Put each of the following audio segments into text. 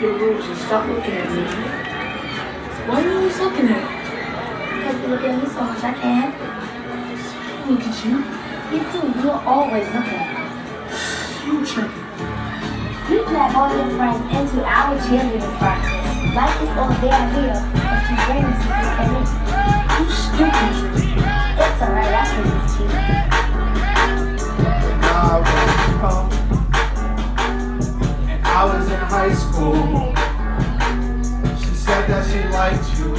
your rules and stop looking at me. Why are you always looking at me? Because you look at me so much I can. Look at you. You too, you're always looking at me. You tripping. You let all your friends into our cheerleading practice. Life is over there here, but you bring us to look at me. You stupid. It's alright, I think it's cute. I was in high school. She said that she liked you,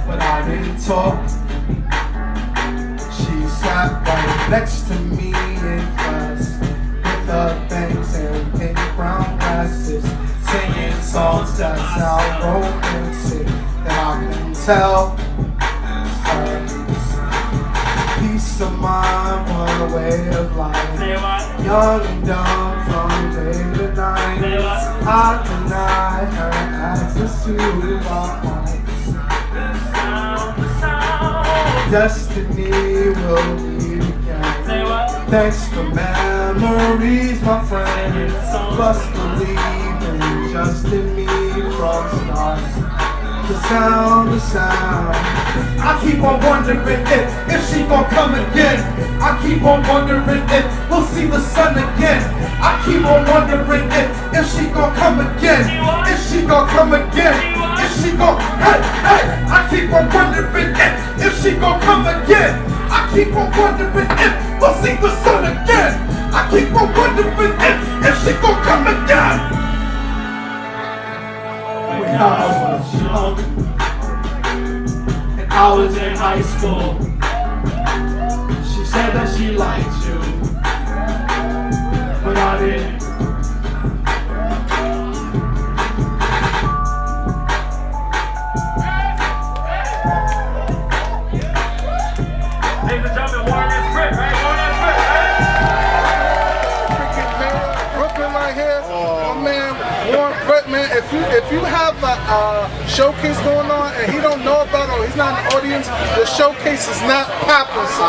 but I didn't talk. She sat right next to me in class with her bangs and pink brown glasses, singing songs that sound romantic that I can tell her. Peace of mind, one way of life. Young and dumb from day to night. I deny her access to our hearts. Destiny will meet again. Thanks for memories, my friend. Plus believing just in me from stars. The sound. I keep on wondering if she gon' come again. I keep on wondering if we'll see the sun again. I keep on wondering if she gon' come again. If she gon' come again. If she gon' hey. I keep on wondering if she gon' come again. I keep on wondering if we'll see the sun again. I keep on wondering if she gon' come again. When I was young and I was in high school, she said that she liked you, but I didn't. Ladies and gentlemen, Warren is Britt, right? Warren is Britt, right? Freaking man, Brooklyn right here. My man, Warren Britt, man. If you have a showcase going on and he don't know about it or he's not in the audience, the showcase is not popping. So.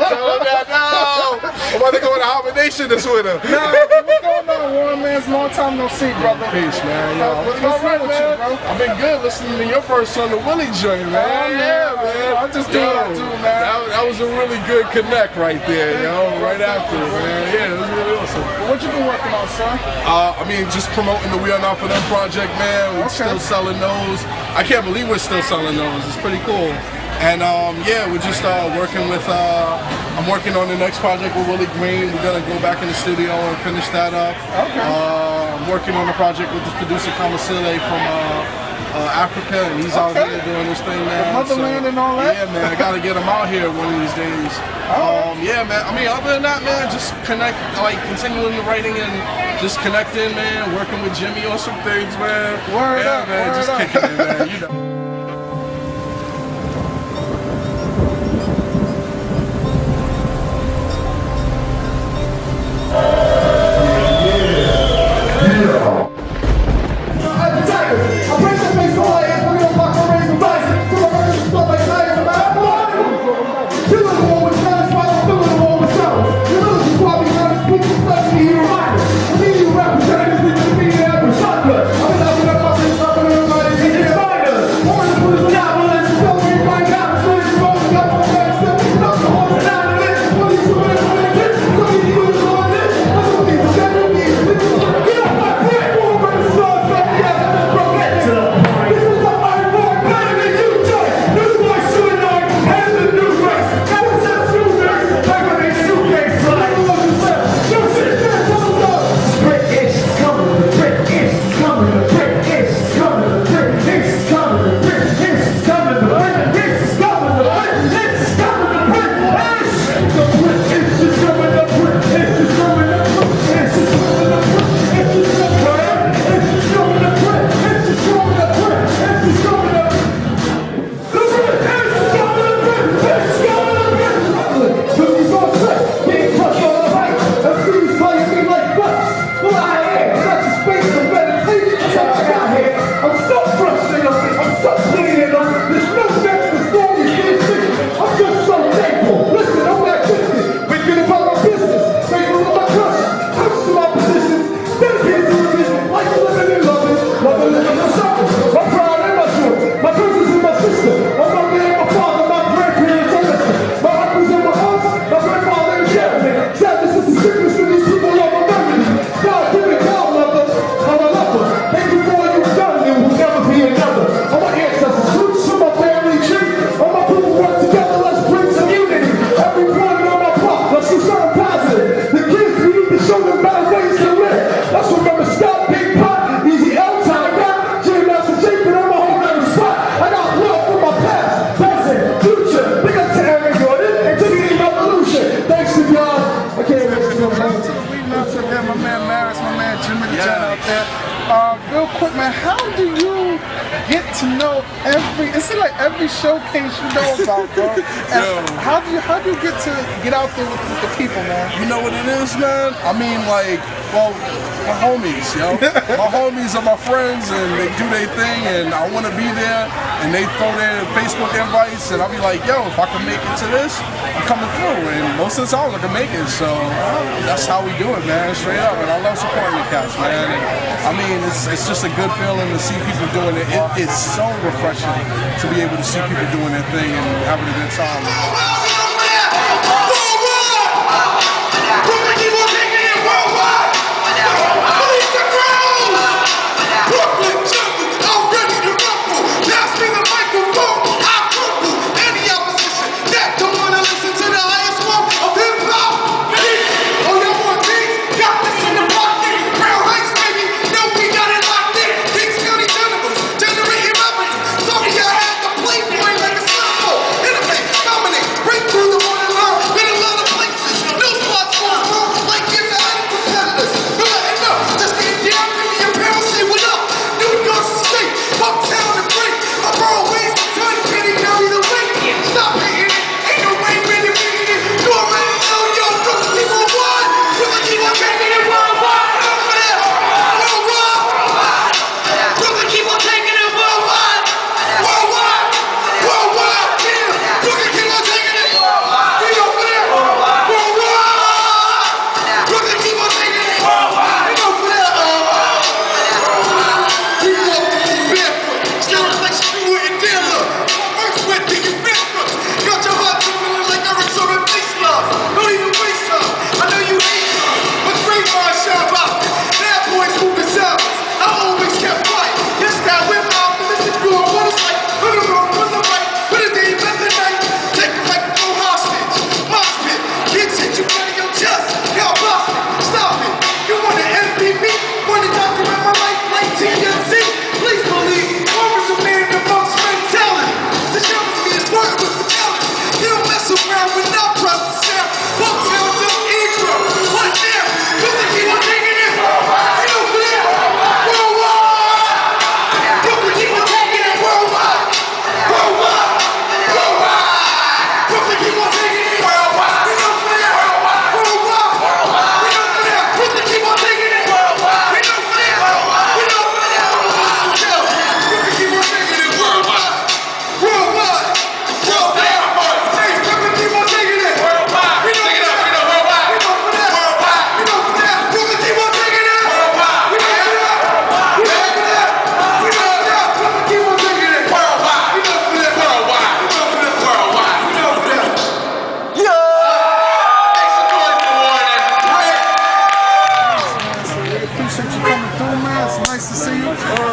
Tell him that now. I'm about to go to Harbor Nation this winter. Nah, what's going on, Warren, man? It's a long time no see, brother. Peace, man. Yo, What's going on with you, bro? I've been good listening to your first song, the Willie joint, man. Yeah, man. I just do what I do, man. That was a really good connect right there, yo. Right after, man. Yeah, it was really awesome. What you been working on, son? I mean, just promoting the We Are Not For Them project, man. We're still selling those. I can't believe we're still selling those. It's pretty cool. And yeah, we're just working with, I'm working on the next project with Willie Green. We're gonna go back in the studio and finish that up. Okay. I'm working on a project with this producer Kamasile from Africa, and he's out here doing this thing, man. The motherland and all that? Yeah, man, I gotta get him out here one of these days. Yeah, man, I mean, other than that, man, just continuing the writing and just connecting, man, working with Jimmy on some things, man. Word yeah, up, man, word just up. kicking it, man, you know. Dedicated to this Like you living in loving, loving living my circle. My pride and my joy, my brothers and my sister. My mother and my father, my grandparents and listen. My uncles and my aunts, my grandfather and Jeremy. Sadness is the sickness to these people of my memory. God, give me God, mother, how I love her. Thank you for what you've done, there will never be another. All my ancestors, roots from my family tree. All my people work together, let's bring some unity. Every point on my block, let's do something positive. The kids, we need to show them better ways to live. Let's remember Scott, Big Pot, Easy L, Time Rap, J Master J, but I'm a whole nother spot. I got love for my past, present, future. Big up to Aaron Jordan and to the revolution. Thanks to y'all. I can't wait to go home. My man Maris, my man Jimmy the Jet out there. Real quick, man, how do you get to know it seems like every showcase you know about, bro. And how do you get out there with the people, man? You know what it is, man? I mean, like, well, my homies, yo. My homies are my friends, and they do their thing, and I want to be there, and they throw their Facebook invites, and I'll be like, yo, if I can make it to this, I'm coming through, and most of the time I can make it, so that's how we do it, man, straight up, and I love supporting the cats, man, and I mean, it's just a good feeling to see people doing it. It's so refreshing to be able to see people doing their thing and having a good time.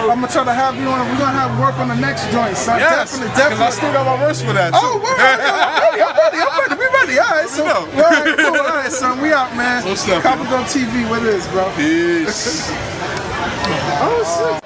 I'm gonna try to have you on. We're gonna have work on the next joint, son. Yes, definitely. I still got my verse for that. Oh, word. I'm ready. We ready. All right, so all right, cool. All right, son. We out, man. What's up, Copper Go TV. What it is, bro? Peace. Oh, shit.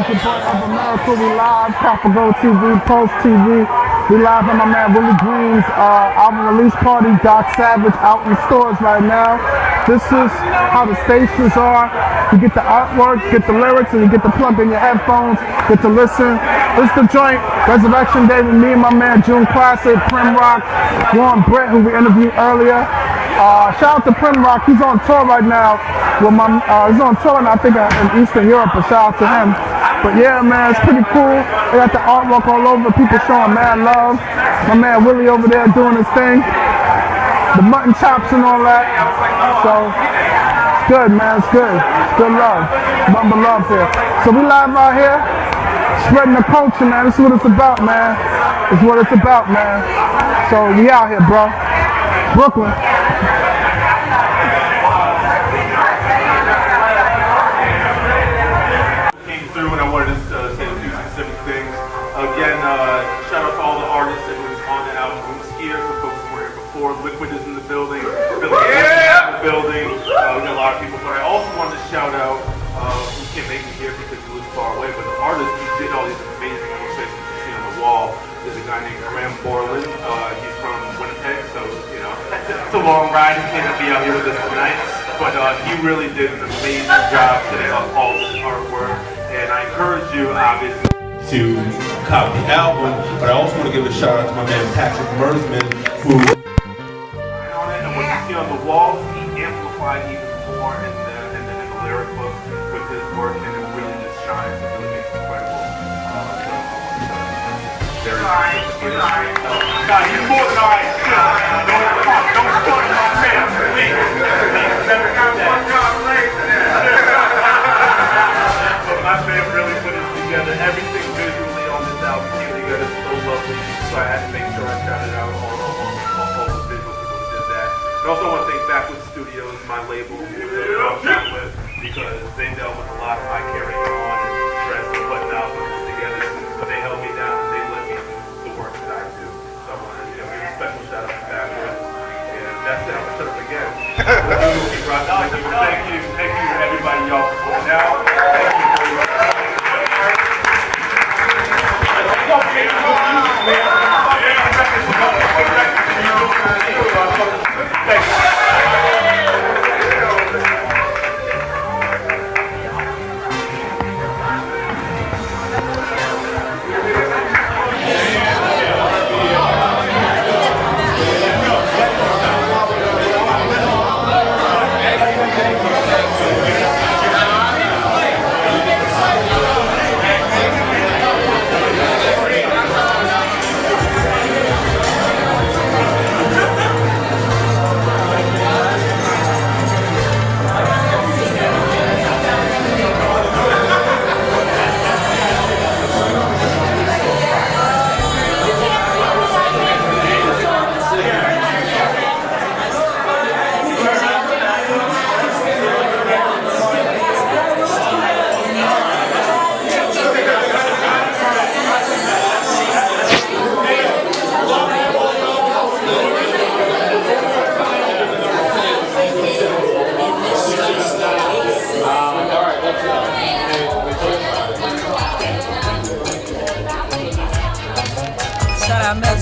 Support of America, we live, Copper Go TV, Pulse TV. We live on my man Willie Green's album release party, Doc Savage, out in stores right now. This is how the stations are. You get the artwork, get the lyrics, and you get to plug in your headphones, get to listen. This is the joint, Resurrection Day, with me and my man June Classic, Prim Rock, Warren Brett, who we interviewed earlier. Shout out to Prim Rock, he's on tour right now. With he's on tour, I think, in Eastern Europe, but shout out to him. But yeah, man, it's pretty cool. They got the artwork all over, people showing mad love. My man Willie over there doing his thing. The mutton chops and all that. So, it's good, man, it's good. It's good love. Bumble love here. So we live out here, spreading the culture, man. This is what it's about, man. This is what it's about, man. So we out here, bro. Brooklyn. And I wanted to say a few specific things. Again, shout out to all the artists that was on the album. Who's here for folks who were here before. Liquid is in the building. Billy is in the building. We got a lot of people. But I also wanted to shout out who can't make me here because he lives far away. But the artist who did all these amazing illustrations you see on the wall is a guy named Graham Borland. He's from Winnipeg, so you know it's a long ride. He can't be out here with us tonight. But he really did an amazing job today on all this artwork. And I encourage you, obviously, to copy the album, but I also want to give a shout out to my man Patrick Mersman, who and what you see on the walls, he amplified even more in the lyric book with his work, and it really just shines. It really makes it incredible. Very specific. He's more than all right. Don't start my man, please. Never come that. My man really put it together. Everything visually on this album came together so lovely. So I had to make sure I shouted out all the visual people who did that. And also I want to thank Backwood Studios, my label, because they dealt with a lot of my carrying on and stress and putting albums together. But they held me down and they let me do the work that I do. So I want to give a special shout out to Backwood. And that's it. I'm going to shut up again. Thank you everybody, y'all, for putting out. Thank you.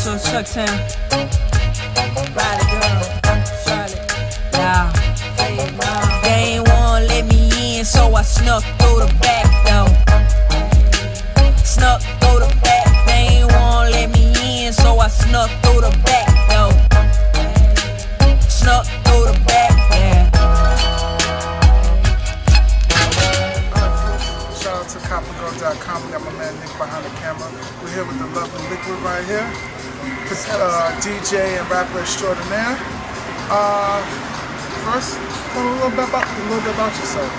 Chucktown, ride it, girl, Charlotte, yeah. They ain't wanna let me in, so I snuck through the back door. Snuck through the back, they ain't wanna let me in, so I snuck through the back door. Snuck through the back, yeah. Shout out to CopperGirl.com. We got my man Nick behind the camera. We're here with the lovely Liquid right here. DJ and rapper extraordinaire. First, tell me a little bit about yourself.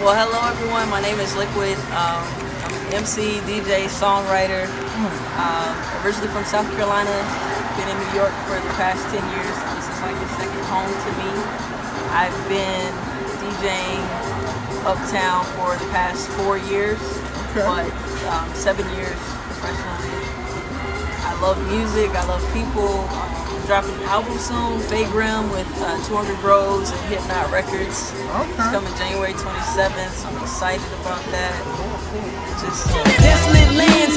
Well, hello everyone. My name is Liquid. I'm an MC, DJ, songwriter. Originally from South Carolina. Been in New York for the past 10 years. This is like a second home to me. I've been DJing Uptown for the past 4 years, but 7 years professionally. I love music, I love people. I'm dropping an album soon, Fake Rim with 200 Bros and Hypnot Records. It's coming January 27th, so I'm excited about that. Just desolate lands,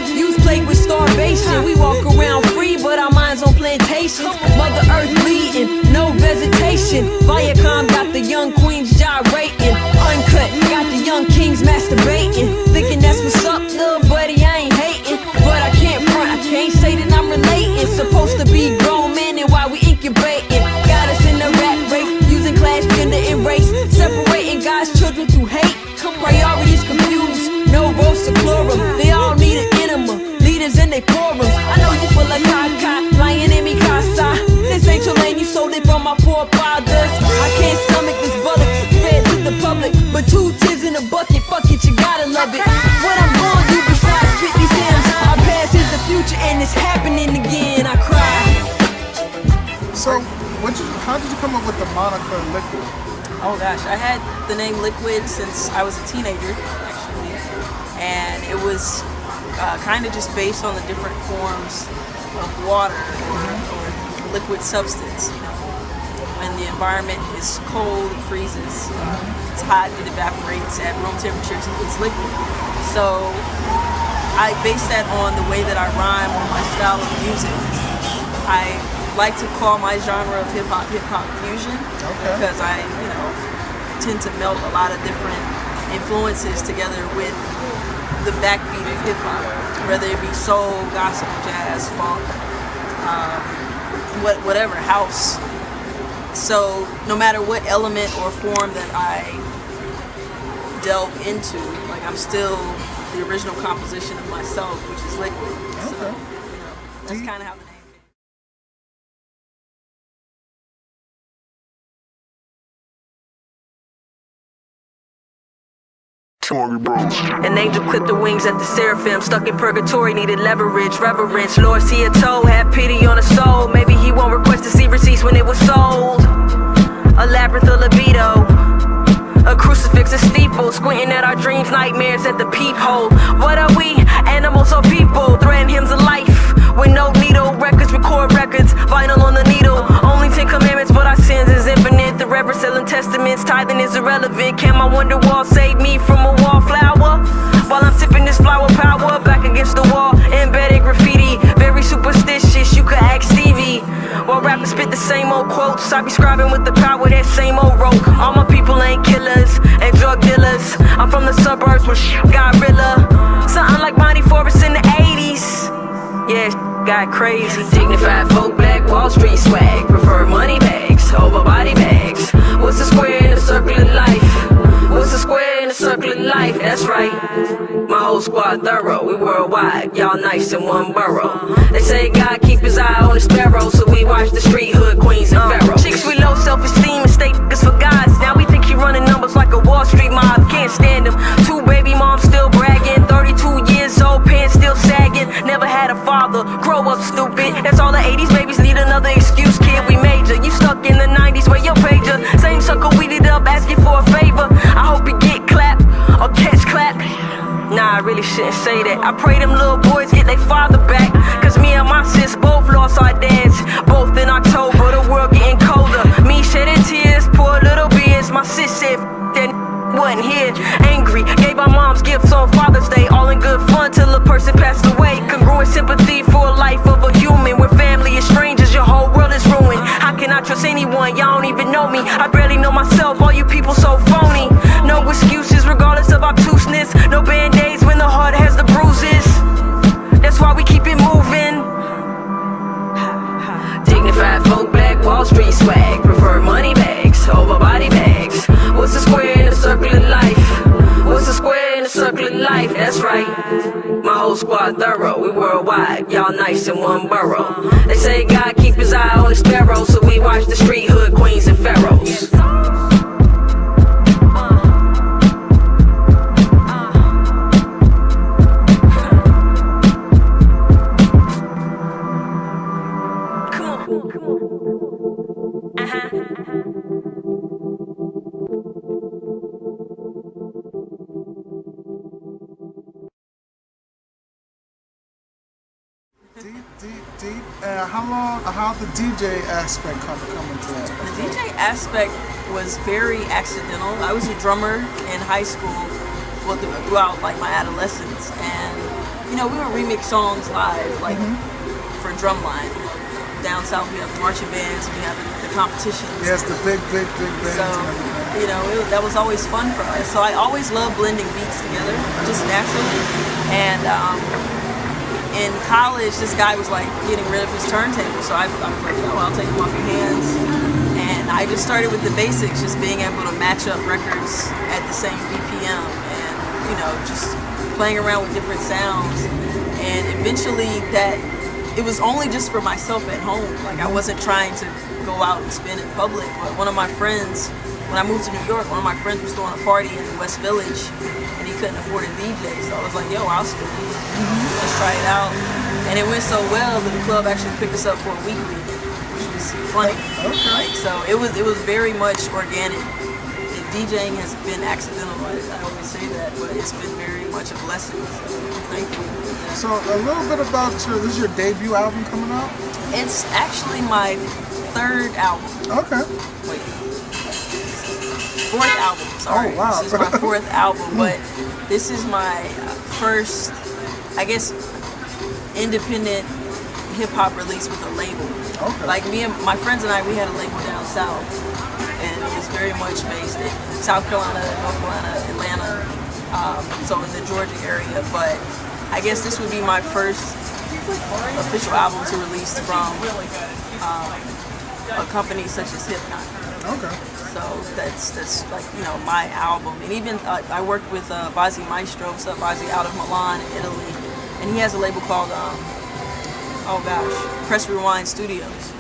plagued with starvation. We walk around free, but our minds on plantations. Mother Earth bleeding, no vegetation. Viacom got the young queens gyrating. Uncut, got the young kings masturbating. Thinking that's what's up, little buddy, I ain't hating. But I can't front, I can't say that I'm relating. Supposed to be grown men and why we incubating. Got us in the rat race, using class, gender, and race. Separating God's children through hate. Priorities confused, no rose to chlorum. They all need an enema, leaders in their forums. I know you full of caca, lying in me casa. This ain't your lane, you stole it from my forefathers. I can't stomach this bullet, fed to the public. But 2 tears in a bucket, fuck it, you gotta love it. What I'm gonna do besides spit these hymns? Our past is the future and it's happening again, I cry. So, how did you come up with the moniker Liquid? Oh gosh, I had the name Liquid since I was a teenager, actually. And it was kind of just based on the different forms of water or liquid substance. You know, when the environment is cold, it freezes. If it's hot, it evaporates. At room temperatures, it's liquid. So I based that on the way that I rhyme or my style of music. I like to call my genre of hip-hop fusion because I, tend to melt a lot of different influences together with the backbeat of hip-hop, whether it be soul, gospel, jazz, funk, whatever, house. So no matter what element or form that I delve into, like I'm still the original composition of myself, which is Liquid. So, that's kind of how the name. An angel clipped the wings at the seraphim, stuck in purgatory, needed leverage, reverence. Lord, see a toe, have pity on a soul. Maybe he won't request to see receipts when it was sold. A labyrinth of libido, a crucifix, a steeple, squinting at our dreams, nightmares at the peephole. What are we, animals or people? Threading hymns of life with no needle. Records record records, vinyl on the needle. Only 10 commandments, but our sins is infinite. The reverend selling testaments, tithing is irrelevant. Can my wonder wall save me from a wallflower? While I'm sipping this flower power, back against the wall, embedded graffiti. Very superstitious, you could ask Stevie. While rappers spit the same old quotes, I be scribing with the power that same old rope. All my people ain't killers and drug dealers. I'm from the suburbs where got realer. Something like Monty Forrest in the 80s. Yeah, got crazy. Dignified folk, Black Wall Street swag. Prefer money bags over body bags. What's the square in the circle of life? What's the square in the circle of life? That's right. My whole squad thorough. We worldwide. Y'all nice in one borough. They say God keep his eye on the sparrow, so we watch the street hood queens and pharaohs. Chicks with low self-esteem and state niggas for gods. Now we think he running numbers like a Wall Street mob. Can't stand him. 2 baby moms still bragging. 32 years old, pants still sagging. Never had a father. Grow up, stupid. That's all the 80s babies need another excuse, kid. We major. You stuck in the 90s where your pager. Same sucker weeded up asking for a favor. I hope you get clapped or catch clap. Nah, I really shouldn't say that. I pray them little boys get their father back. Cause me and my sis both lost our dads. Both in October, the world getting colder. Me shedding tears, poor little beers. My sis said that wasn't here. Angry, gave our moms gifts on Father's Day. All in good fun till a person passed away. Congruent sympathy for a life of a human. When family is strangers, your whole world is ruined. How can I trust anyone? Y'all don't even know me. I barely know myself, all you people so phony. No excuses regardless of obtuseness. No band-aids when the heart has the bruises. That's why we keep it moving. Dignified folk, Black Wall Street swag. Prefer money bags over body bags. What's the square in the circle of life? What's the square in the circle of life? That's right. My whole squad thorough. We worldwide. Y'all nice in one borough. They say God keep his eye on the sparrow, so we watch the street hood queens and pharaohs. Deep. How the DJ aspect come into that? The DJ aspect was very accidental. I was a drummer in high school, well, throughout like my adolescence, and we would remix songs live, like for Drumline. Down south, we have the marching bands, we have the competitions. Yes, the big bands. So, that was always fun for us. So I always loved blending beats together, just naturally. And in college, this guy was like getting rid of his turntable, so I was like, I'll take them off your hands. And I just started with the basics, just being able to match up records at the same BPM, and just playing around with different sounds. And eventually it was only just for myself at home. Like, I wasn't trying to go out and spin in public. But one of my friends, when I moved to New York, one of my friends was throwing a party in the West Village, and he couldn't afford a DJ. So I was like, yo, I'll spin it. Let's try it out. And it went so well that the club actually picked us up for a weekly, which was funny. Like, so it was very much organic. DJing has been accidental. I always say that, but it's been very much a blessing. So I'm thankful. So a little bit about this is your debut album coming out? It's actually my third album. Okay. Wait. Fourth album, sorry. Oh, wow. This is my fourth album, but this is my first, I guess, independent hip-hop release with a label. Okay. Like, me and my friends and I, we had a label down south, and it was very much based in South Carolina, North Carolina, Atlanta, so in the Georgia area, but I guess this would be my first official album to release from a company such as Hip Not. Okay. So that's like, my album. And even I worked with Bazzi Maestro, what's up, Bazzi, out of Milan, Italy. And he has a label called, Press Rewind Studios.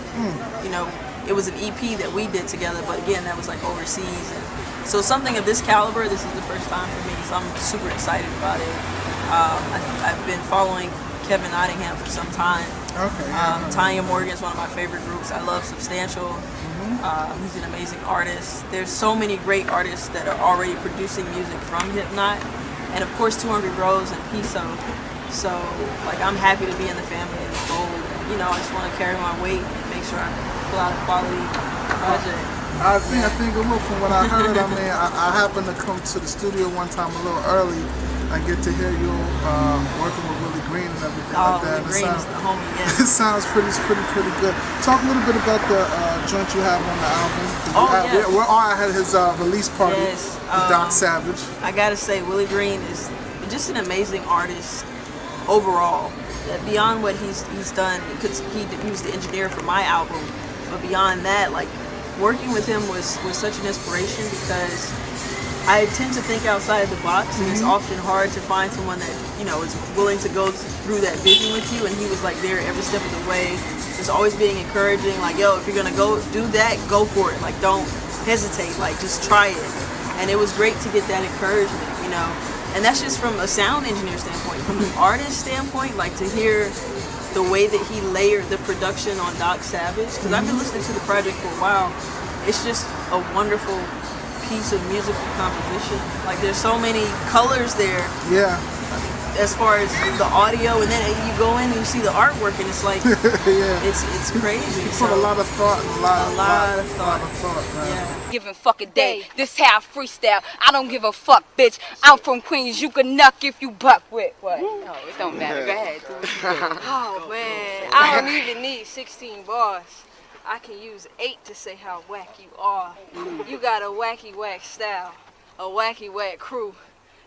It was an EP that we did together, but again, that was like overseas. And so something of this caliber, this is the first time for me, so I'm super excited about it. I've been following Kevin Nottingham for some time. Okay. Tanya Morgan is one of my favorite groups. I love Substantial. He's an amazing artist. There's so many great artists that are already producing music from Hypnot. And of course, 200 Rose and Piso. So, like, I'm happy to be in the family and the fold. I just want to carry my weight and make sure I pull out a quality project. I think a little from what I heard. I happened to come to the studio one time a little early. I get to hear you working with Willie Green and everything like that. Willie Green is the homie, yes. It sounds pretty good. Talk a little bit about the joint you have on the album. Yes. I had his release party with Doc Savage. I gotta say, Willie Green is just an amazing artist overall. Beyond what he's done, because he was the engineer for my album, but beyond that, like, working with him was such an inspiration, because I tend to think outside the box, and it's often hard to find someone that is willing to go through that vision with you. And he was like there every step of the way, just always being encouraging. Like, yo, if you're gonna go do that, go for it. Like, don't hesitate. Like, just try it. And it was great to get that encouragement, And that's just from a sound engineer standpoint. From an artist standpoint, like, to hear the way that he layered the production on Doc Savage, because I've been listening to the project for a while. It's just a wonderful piece of musical composition. Like, there's so many colors there. Yeah. As far as the audio, and then you go in and you see the artwork, and it's like, it's crazy. You put a lot of thought and a lot of thought. Man. Yeah. Give a fuck a day. This how I freestyle. I don't give a fuck, bitch. I'm from Queens. You can knock if you buck with. What? No, it don't matter. Go ahead. Oh man, I don't even need 16 bars. I can use 8 to say how whack you are. You got a wacky whack style, a wacky whack crew.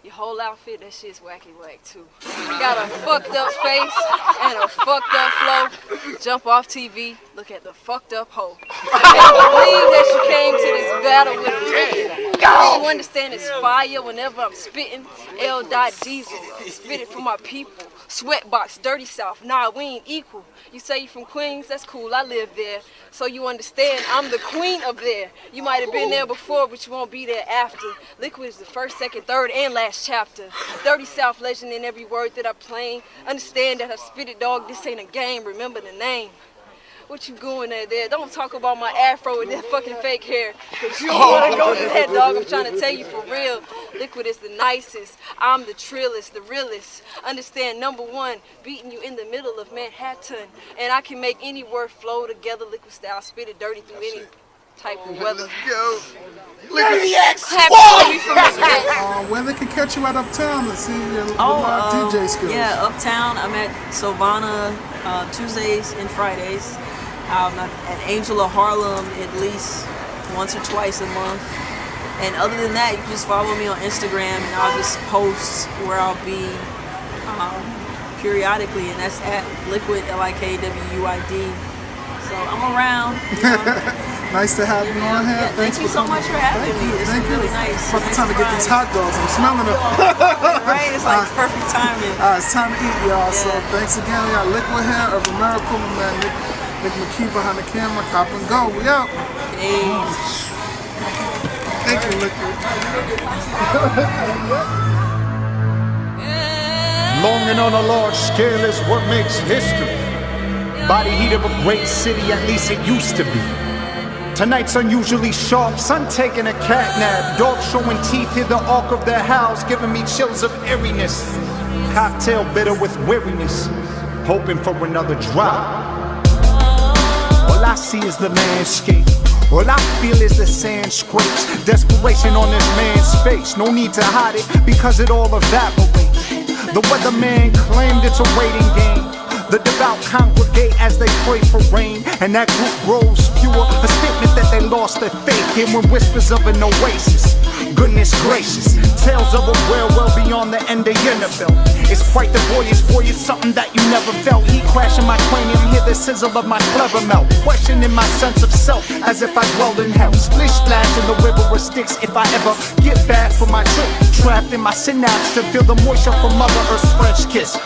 Your whole outfit, that shit's wacky whack too. You got a fucked up face and a fucked up flow. Jump off TV, look at the fucked up hoe. I can't believe that you came to this battle with me. You understand it's fire whenever I'm spitting. L. Diesel, spit it for my people. Sweatbox, Dirty South, nah, we ain't equal. You say you from Queens, that's cool, I live there. So you understand, I'm the queen of there. You might have been there before, but you won't be there after. Liquid is the first, second, third, and last chapter. Dirty South legend in every word that I play. Understand that I spit it, dog, this ain't a game, remember the name. What you going at there? Don't talk about my afro with that fucking fake hair. Cause you wanna go to that, dog. I'm trying to tell you for real. Liquid is the nicest. I'm the trillest, the realest. Understand, number one, beating you in the middle of Manhattan. And I can make any word flow together, liquid style, spit it dirty through any type of weather. Yo. Clap for me from the back. Where they can catch you at Uptown to see your DJ skills? Yeah, Uptown. I'm at Sylvana Tuesdays and Fridays. I'm at Angel of Harlem at least once or twice a month. And other than that, you can just follow me on Instagram, and I'll just post where I'll be periodically, and that's at Liquid, LIKWUID. So I'm around. You know. Nice to have you on here. Yeah, thank you so much for having me. It's really nice. About the time to get these hot dogs. I'm smelling them. Right? It's like perfect timing. All right, it's time to eat, y'all. So thanks again. We got Liquid here, Urban Miracle, my man Nick McKee behind the camera. Cop and go. We out. Hey. Thank you, Liquid. Long and on a large scale is what makes history. Body heat of a great city, at least it used to be. Tonight's unusually sharp, sun taking a cat nap. Dogs showing teeth, hear the arc of their howls, giving me chills of eeriness. Cocktail bitter with weariness, hoping for another drop. All I see is the landscape. All I feel is the sand scrapes. Desperation on this man's face. No need to hide it, because it all evaporates. The weatherman claimed it's a waiting game. The devout congregate as they pray for rain, and that group grows fewer. A statement that they lost their faith in when whispers of an oasis. Goodness gracious, tales of a well beyond the end of Univille. It's quite the voyage, something that you never felt. Heat crashing my cranium, hear the sizzle of my clever melt. Questioning my sense of self, as if I dwelled in hell. Splish splash in the river of sticks if I ever get back from my trip. Trapped in my synapse to feel the moisture from Mother Earth's French kiss.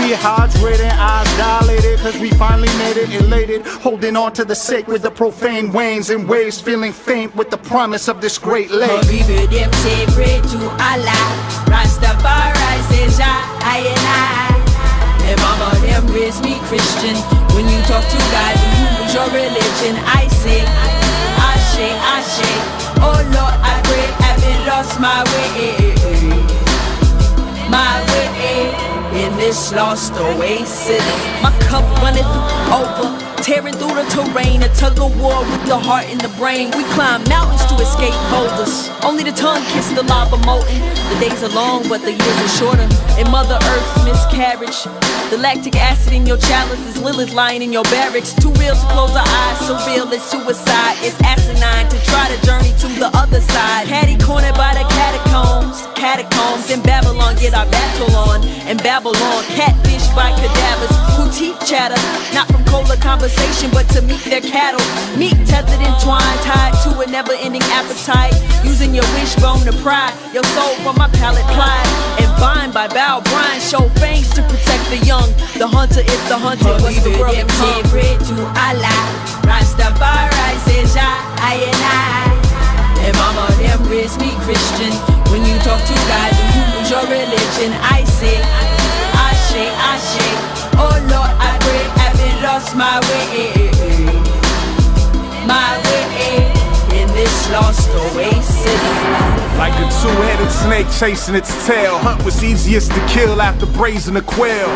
Rehydrated, eyes dilated, cause we finally made it, elated. Holding on to the sacred, the profane wanes and waves, feeling faint with the promise of this great lake. Them say pray to Allah, Rastafari says I and I. And mama them raised me Christian. When you talk to God, you lose your religion. I say, Ashe, oh Lord, I pray, I've been lost my way. My way in this lost oasis. My cup runneth over, tearing through the terrain, a tug of war with the heart and the brain. We climb mountains to escape boulders. Only the tongue kiss the lava molten. The days are long, but the years are shorter. In Mother Earth's miscarriage, the lactic acid in your chalice is Lilith lying in your barracks. Too real to close our eyes, so real as suicide. It's asinine to try to journey to the other side. Caddy cornered by the catacombs in Babylon. Get our battle on, and Babylon catfished by cadavers who teeth chatter, not from cola conversation, but to meet their cattle. Meat tethered and twined, tied to a never-ending appetite. Using your wishbone to pry your soul from my palate plied, and bind by bow brine. Show fangs to protect the young. The hunter is the hunted. What's the world become? Pray to Allah, Rastafari says I and I. And mama them raised me Christian. When you talk to God, you lose your religion. I say, Ashe, oh Lord, I pray, I've been lost my way. My way in this lost oasis. Like a two-headed snake chasing its tail. Hunt was easiest to kill after braising a quail.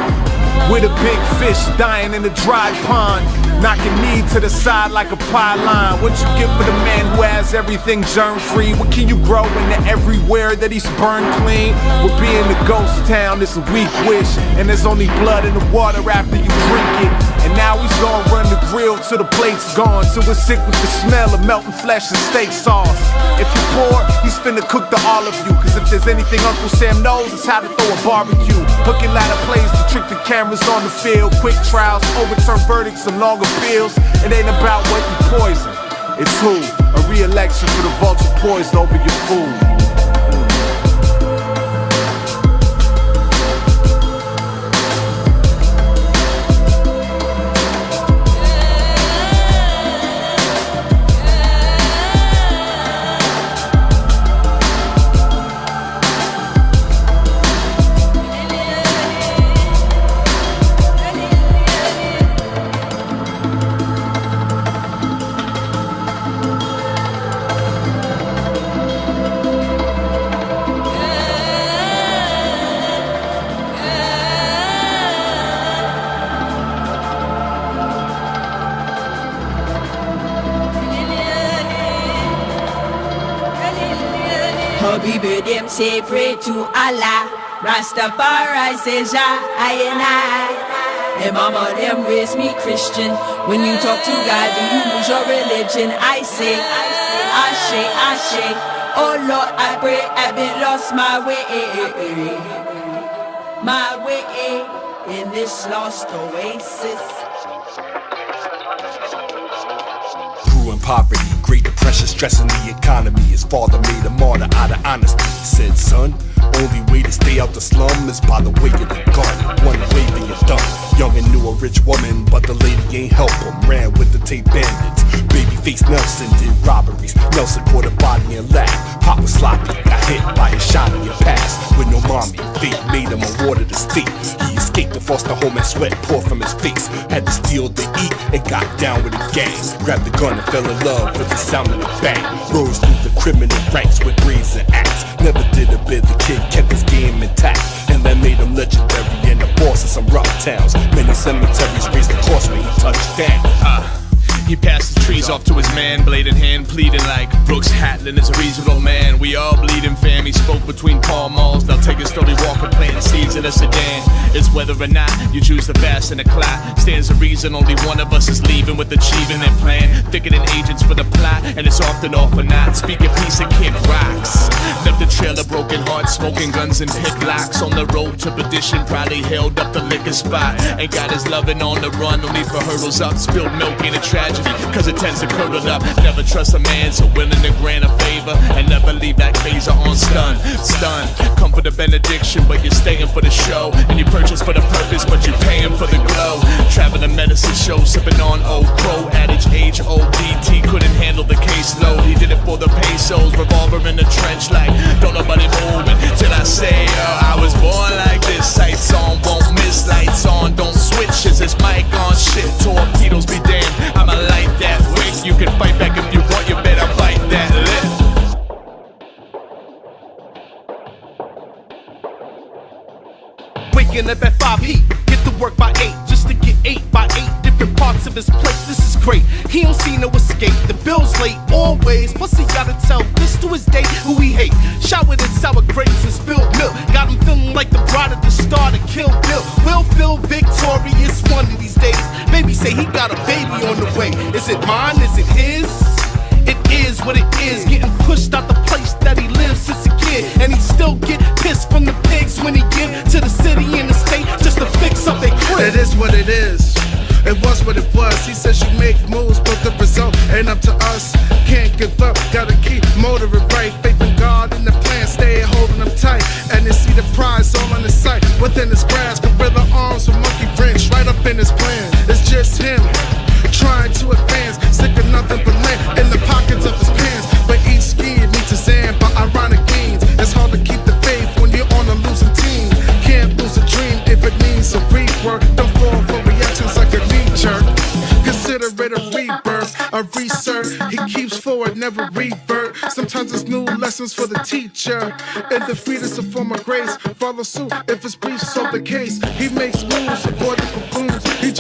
With a big fish dying in a dry pond, knocking me to the side like a pylon. What you get for the man who has everything germ-free? What can you grow into everywhere that he's burned clean? Well, being a ghost town is a weak wish, and there's only blood in the water after you drink it. And now he's gonna run the grill till the plate's gone, till we're sick with the smell of melting flesh and steak sauce. If you're poor, he's finna cook to all of you, cause if there's anything Uncle Sam knows, it's how to throw a barbecue. Hook and ladder plays to trick the cameras on the field. Quick trials, overturn verdicts, and long appeals. It ain't about what you poison, it's who. A re-election for the vulture poised over your food. Our people them say pray to Allah. Rastafari says I and I. And mama them raised me Christian. When you talk to God, do you lose your religion? I say, Ashe. Oh Lord, I pray I've been lost my way in this lost oasis. Grew in poverty, Great Depression stressing the economy. His father made a martyr out of honesty. He said, son, only way to stay out the slum is by the way of the gun. One wave and you're done. Young and knew a rich woman, but the lady ain't help him. Ran with the tape bandits. Babyface Nelson did robberies. Nelson caught a body and laughed. Papa sloppy, got hit by a shot in your past. With no mommy, fate made him awarded his fate. He escaped the foster home and sweat poured from his face. Had to steal to eat and got down with a gang. Grabbed the gun and fell in love with the sound of the bang. Rose through the criminal ranks with brazen acts. Never did a bit, the kid kept his game intact. And that made him legendary and the boss of some rough towns. Many cemeteries raised the cost when he touched down. He passed the trees off to his man, blade in hand, pleading like Brooks Hatlin is a reasonable man. We all bleeding, fam. He spoke between Paul Malls. Now take a story walking, planting seeds in a sedan. It's whether or not you choose the fast and the clock. Stands a reason only one of us is leaving with achieving that plan. Thicker than agents for the plot, and it's often off or not. Speaking peace and kick rocks. Left the trail of broken hearts, smoking guns and pick locks. On the road to perdition, probably held up the liquor spot. Ain't got his loving on the run, no need for hurdles up. Spilled milk ain't a tragedy, cause it tends to curdle up. Never trust a man so willing to grant a favor, and never leave that phaser on stun. Come for the benediction, but you're staying for the show. And you purchase for the purpose, but you're paying for the glow. Traveling medicine show, sipping on Old Crow. Adage H-O-D-T, couldn't handle the caseload. He did it for the pesos, revolver in the trench like don't nobody moving till I say, I was born like this. Sights on, won't miss, lights on, don't switch. Is this mic on? Shit, torpedoes be damned. I'ma light that wick. You can fight back if you want, you better bite that lip. Waking up at 5 heat, get to work by 8, just to get 8 by 8 different parts of his plate. This is great, he don't see no escape. The bill's late always, plus he gotta tell this to his date who he hate. Showered in sour grapes and spilled milk, got him feeling like the bride of the star to Kill Bill. Will feel victorious one of these days. Baby say he got a baby on the way. Is it mine? Is it his? It is what it is, getting pushed out the place that he lives since a kid. And he still get pissed from the pigs when he give to the city and the state just to fix up their crib. It is what it is. It was what it was. He says you make moves, but the result ain't up to us. Can't give up, gotta keep motoring right. Faith in God and the plan, stay holding them tight. And they see the prize all on his sight. Within his grasp, gorilla arms with monkey wrench right up in his plan. It's just him trying to advance, sick of nothing but land in the pockets of his pants. But each scheme needs his end by ironic means. It's hard to keep the faith when you're on a losing team. Can't lose a dream if it needs a rework. Don't fall for reactions like a knee jerk. Consider it a rebirth, a research. He keeps forward, never revert. Sometimes it's new lessons for the teacher. In defeat is a form of grace. Follow suit if it's brief, so the case. He makes moves, avoiding buffoons. He